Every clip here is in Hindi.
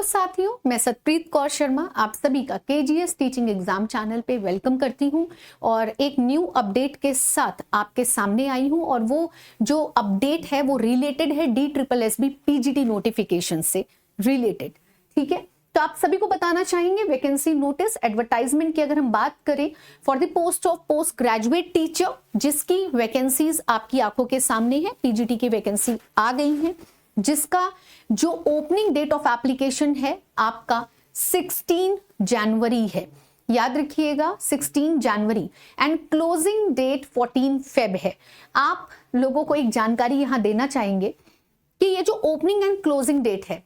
साथियों, मैं सतप्रीत कौर शर्मा आप सभी का केजीएस टीचिंग एग्जाम चैनल पे वेलकम करती हूं और एक न्यू अपडेट के साथ आपके सामने आई हूं। और वो जो अपडेट है वो रिलेटेड है DSSB पीजीटी नोटिफिकेशन से रिलेटेड। ठीक है, तो आप सभी को बताना चाहेंगे वैकेंसी नोटिस एडवर्टाइजमेंट की अगर हम बात करें for the post of post graduate teacher, जिसकी वैकेंसीज आपकी आंखों के सामने है। पीजीटी की वैकेंसी आ गई है, जिसका जो ओपनिंग डेट ऑफ एप्लीकेशन है आपका 16 जनवरी है। याद रखिएगा 16 जनवरी एंड क्लोजिंग डेट 14 फेब है। आप लोगों को एक जानकारी यहां देना चाहेंगे कि ये जो ओपनिंग एंड क्लोजिंग डेट है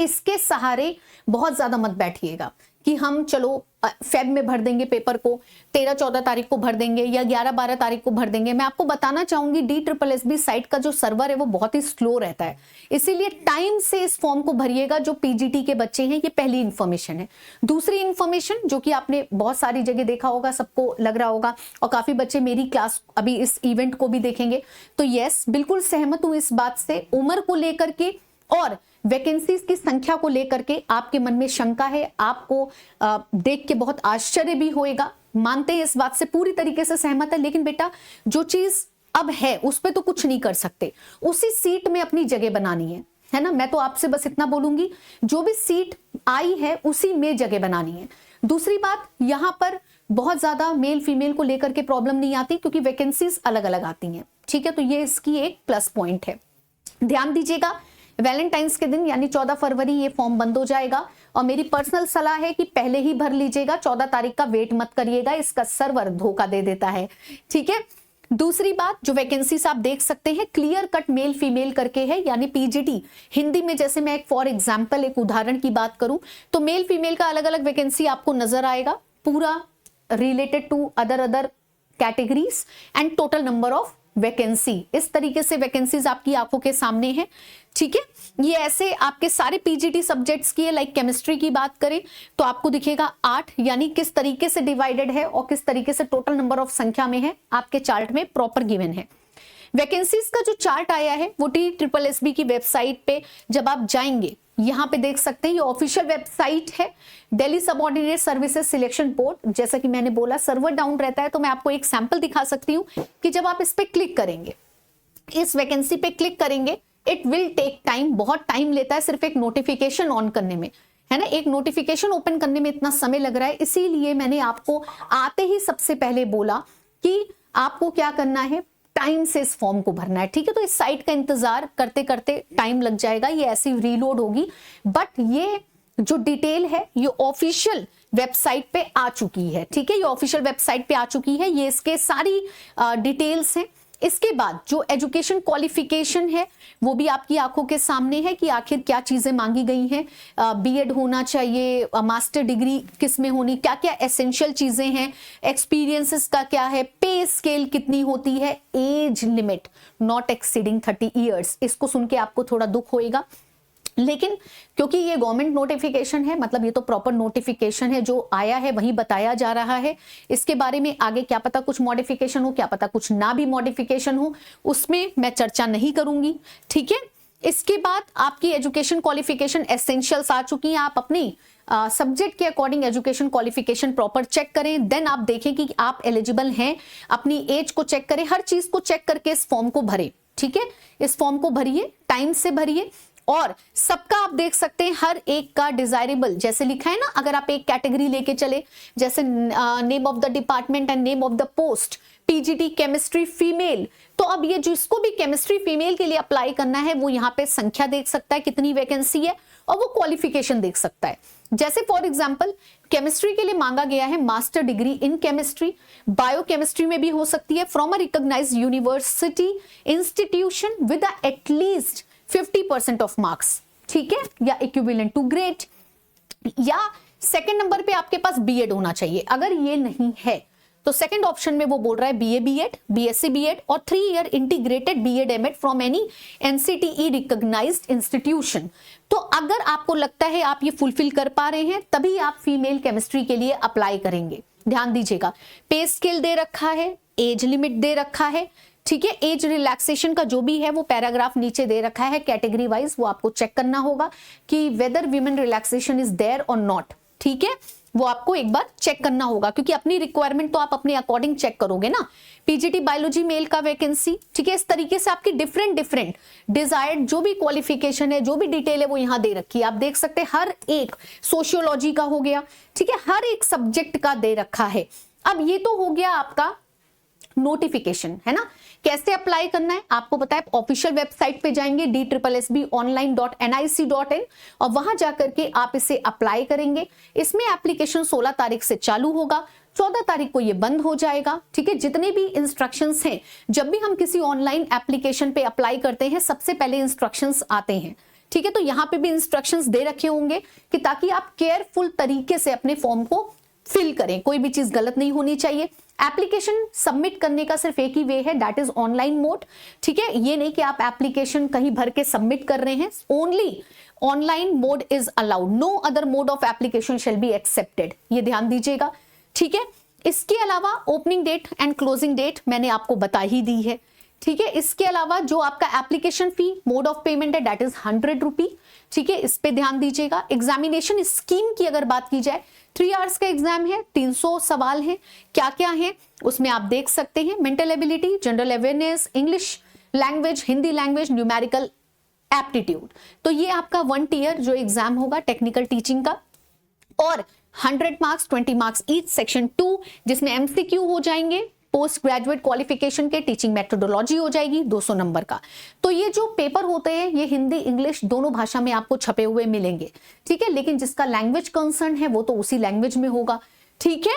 इसके सहारे बहुत ज्यादा मत बैठिएगा कि हम चलो फेब में भर देंगे पेपर को, 13-14 तारीख को भर देंगे या 11-12 तारीख को भर देंगे। मैं आपको बताना चाहूंगी DSSB साइट का जो सर्वर है वो बहुत ही स्लो रहता है, इसीलिए टाइम से इस फॉर्म को भरिएगा जो पीजीटी के बच्चे हैं। ये पहली इंफॉर्मेशन है। दूसरी इंफॉर्मेशन जो कि आपने बहुत सारी जगह देखा होगा, सबको लग रहा होगा और काफी बच्चे मेरी क्लास अभी इस इवेंट को भी देखेंगे, तो यस बिल्कुल सहमत हूं इस बात से। उम्र को लेकर के और वैकेंसीज की संख्या को लेकर के आपके मन में शंका है, आपको देख के बहुत आश्चर्य भी होएगा। मानते हैं इस बात से पूरी तरीके से सहमत है, लेकिन बेटा जो चीज अब है उस पे तो कुछ नहीं कर सकते, उसी सीट में अपनी जगह बनानी है ना। मैं तो आपसे बस इतना बोलूंगी, जो भी सीट आई है उसी में जगह बनानी है। दूसरी बात, यहां पर बहुत ज्यादा मेल फीमेल को लेकर के प्रॉब्लम नहीं आती क्योंकि वैकेंसीज अलग अलग आती हैं। ठीक है, तो ये इसकी एक प्लस पॉइंट है। ध्यान दीजिएगा, वैलेंटाइंस के दिन यानी 14 फरवरी ये फॉर्म बंद हो जाएगा और मेरी पर्सनल सलाह है कि पहले ही भर लीजिएगा, 14 तारीख का वेट मत करिएगा, इसका सर्वर धोखा दे देता है। ठीक है, दूसरी बात, जो वैकेंसीज आप देख सकते हैं क्लियर कट मेल फीमेल करके है, यानी पीजीटी हिंदी में जैसे मैं एक फॉर एग्जांपल एक उदाहरण की बात करूं तो मेल फीमेल का अलग अलग वैकेंसी आपको नजर आएगा, पूरा related to other categories and total number of vacancy. इस तरीके से वैकेंसीज आपकी आंखों के सामने है। ठीक है, ये ऐसे आपके सारे पीजीटी सब्जेक्ट्स की है। लाइक केमिस्ट्री की बात करें तो आपको दिखेगा 8, यानी किस तरीके से डिवाइडेड है और किस तरीके से टोटल नंबर ऑफ संख्या में है आपके चार्ट में प्रॉपर गिवन है। वैकेंसीज का जो चार्ट आया है वो DSSB की वेबसाइट पे जब आप जाएंगे यहां पे देख सकते हैं, ये ऑफिशियल वेबसाइट है Delhi subordinate services selection board. जैसा कि मैंने बोला सर्वर डाउन रहता है, तो मैं आपको एक सैंपल दिखा सकती हूं कि जब आप इस पे क्लिक करेंगे, इस वैकेंसी पे क्लिक करेंगे, इट विल टेक टाइम, बहुत टाइम लेता है सिर्फ एक नोटिफिकेशन ऑन करने में, है ना। एक नोटिफिकेशन ओपन करने में इतना समय लग रहा है, इसीलिए मैंने आपको आते ही सबसे पहले बोला कि आपको क्या करना है, टाइम से इस फॉर्म को भरना है। ठीक है, तो इस साइट का इंतजार करते करते टाइम लग जाएगा, ये ऐसी रीलोड होगी, बट ये जो डिटेल है ये ऑफिशियल वेबसाइट पे आ चुकी है। ठीक है, ये ऑफिशियल वेबसाइट पे आ चुकी है, ये इसके सारी डिटेल्स हैं। इसके बाद जो एजुकेशन क्वालिफिकेशन है वो भी आपकी आंखों के सामने है कि आखिर क्या चीजें मांगी गई हैं। बीएड होना चाहिए, मास्टर डिग्री किस में होनी, क्या क्या एसेंशियल चीजें हैं, एक्सपीरियंसेस का क्या है, पे स्केल कितनी होती है, age limit not exceeding 30 years. इसको सुन के आपको थोड़ा दुख होएगा, लेकिन क्योंकि ये गवर्नमेंट नोटिफिकेशन है, मतलब ये तो प्रॉपर नोटिफिकेशन है, जो आया है वही बताया जा रहा है। इसके बारे में आगे क्या पता कुछ मॉडिफिकेशन हो, क्या पता कुछ ना भी मॉडिफिकेशन हो, उसमें मैं चर्चा नहीं करूंगी। ठीक है, इसके बाद आपकी एजुकेशन क्वालिफिकेशन एसेंशियल्स आ चुकी हैं। आप अपनी सब्जेक्ट के according education qualification proper check करें, देन आप देखें कि आप एलिजिबल हैं, अपनी एज को चेक करें, हर चीज को चेक करके इस फॉर्म को भरें। ठीक है, इस फॉर्म को भरिए, टाइम से भरिए, और सबका आप देख सकते हैं हर एक का डिजायरेबल जैसे लिखा है ना, अगर आप एक कैटेगरी लेके चले, जैसे name of the department and name of the post, PGT chemistry female, तो अब ये जिसको भी केमिस्ट्री फीमेल के लिए अप्लाई करना है वो यहाँ पे संख्या देख सकता है कितनी वैकेंसी है, और वो क्वालिफिकेशन देख सकता है। जैसे फॉर एग्जांपल केमिस्ट्री के लिए मांगा गया है master degree in chemistry, biochemistry में भी हो सकती है from a recognized university institution with at least 50% of marks. ठीक है, या इक्विवेलेंट टू ग्रेड, या सेकंड नंबर पे आपके पास बीएड होना चाहिए। अगर ये नहीं है तो सेकंड ऑप्शन में वो बोल रहा है बीए बीएड, बीएससी बीएड और 3 year integrated BEd MEd from any NCTE recognized institution. तो अगर आपको लगता है आप ये फुलफिल कर पा रहे हैं तभी आप फीमेल केमिस्ट्री के लिए अप्लाई करेंगे। ध्यान दीजिएगा, पे स्केल दे रखा है, एज लिमिट दे रखा है, ठीक है। एज रिलैक्सेशन का जो भी है वो पैराग्राफ नीचे दे रखा है कैटेगरी वाइज, वो आपको चेक करना होगा कि whether women relaxation is there or not. ठीक है, वो आपको एक बार चेक करना होगा, क्योंकि अपनी रिक्वायरमेंट तो आप अपने अकॉर्डिंग चेक करोगे ना। पीजीटी बायोलॉजी मेल का वैकेंसी, ठीक है, इस तरीके से आपकी डिफरेंट डिफरेंट डिजायर्ड जो भी क्वालिफिकेशन है, जो भी डिटेल है वो यहाँ दे रखी है। आप देख सकते हैं हर एक, सोशियोलॉजी का हो गया, ठीक है, हर एक सब्जेक्ट का दे रखा है। अब ये तो हो गया आपका नोटिफिकेशन, है ना। कैसे अप्लाई करना है आपको पता है, ऑफिशियल वेबसाइट पे जाएंगे DSSBonline.nic.in और वहां जाकर के आप इसे अप्लाई करेंगे। इसमें एप्लीकेशन 16 तारीख से चालू होगा, 14 तारीख को ये बंद हो जाएगा। ठीक है, जितने भी इंस्ट्रक्शंस हैं, जब भी हम किसी ऑनलाइन एप्लीकेशन पे अप्लाई करते हैं सबसे पहले इंस्ट्रक्शंस आते हैं। ठीक है, तो यहाँ पे भी इंस्ट्रक्शंस दे रखे होंगे कि ताकि आप केयरफुल तरीके से अपने फॉर्म को फिल करें, कोई भी चीज गलत नहीं होनी चाहिए। एप्लीकेशन सबमिट करने का सिर्फ एक ही वे है, दैट इज ऑनलाइन मोड। ठीक है, ये नहीं कि आप एप्लीकेशन कहीं भर के सबमिट कर रहे हैं, only online mode is allowed, no other mode of application shall be accepted, ये ध्यान दीजिएगा। ठीक है, इसके अलावा opening date and closing date मैंने आपको बता ही दी है। ठीक है, इसके अलावा जो आपका application fee mode of payment है दैट इज 100 रुपी। ठीक है, इस पे ध्यान दीजिएगा। एग्जामिनेशन स्कीम की अगर बात की जाए, 3 आवर्स का एग्जाम है, 300 सवाल है। क्या क्या है उसमें आप देख सकते हैं, mental ability, general awareness, English language, Hindi language, numerical aptitude. तो ये आपका 1 ईयर जो एग्जाम होगा टेक्निकल टीचिंग का, और 100 मार्क्स, 20 मार्क्स ईच। सेक्शन 2 जिसमें एमसीक्यू हो जाएंगे, पोस्ट ग्रेजुएट क्वालिफिकेशन के, टीचिंग मेथोडोलॉजी हो जाएगी 200 नंबर का। तो ये जो पेपर होते हैं ये हिंदी इंग्लिश दोनों भाषा में आपको छपे हुए मिलेंगे। ठीक है, लेकिन जिसका लैंग्वेज कंसर्न है वो तो उसी लैंग्वेज में होगा। ठीक है,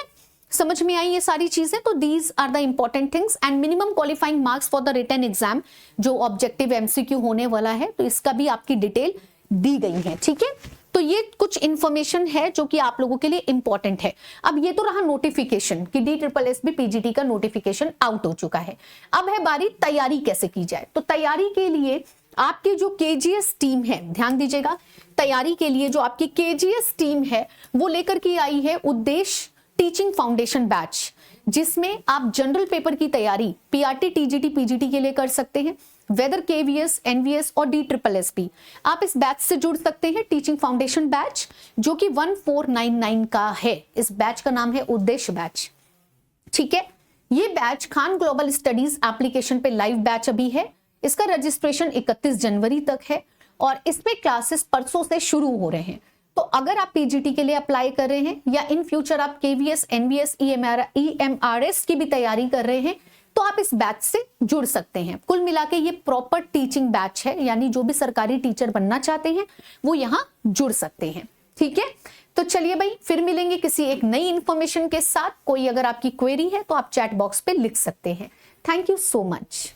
समझ में आई ये सारी चीजें। तो these are the important things and minimum qualifying marks for the written exam जो ऑब्जेक्टिव एमसीक्यू होने वाला है, तो इसका भी आपकी डिटेल दी गई है। ठीक है, तो ये कुछ इंफॉर्मेशन है जो कि आप लोगों के लिए इंपॉर्टेंट है। अब ये तो रहा नोटिफिकेशन कि DSSB PGT का नोटिफिकेशन आउट हो चुका है। अब है बारी तैयारी कैसे की जाए। तो तैयारी के लिए आपकी जो KGS टीम है, ध्यान दीजिएगा, तैयारी के लिए जो आपकी KGS टीम है वो लेकर के आई है उद्देश्य टीचिंग फाउंडेशन बैच, जिसमें आप जनरल पेपर की तैयारी PRT TGT PGT के लिए कर सकते हैं, वेदर KVS NVS और DSSB। आप इस बैच से जुड़ सकते हैं, टीचिंग फाउंडेशन बैच जो कि 1499 का है। इस बैच का नाम है उद्देश्य बैच। ठीक है, ये batch Khan global studies application पे लाइव बैच अभी है। इसका रजिस्ट्रेशन 31 जनवरी तक है और इसमें क्लासेस परसों से शुरू हो रहे हैं। तो अगर आप PGT के लिए अप्लाई कर रहे हैं या इन फ्यूचर आप KVS NVS EMRS की भी तैयारी कर रहे हैं तो आप इस बैच से जुड़ सकते हैं। कुल मिला के ये प्रॉपर टीचिंग बैच है, यानी जो भी सरकारी टीचर बनना चाहते हैं वो यहाँ जुड़ सकते हैं। ठीक है, तो चलिए भाई फिर मिलेंगे किसी एक नई इंफॉर्मेशन के साथ। कोई अगर आपकी क्वेरी है तो आप चैट बॉक्स पे लिख सकते हैं। Thank you so much.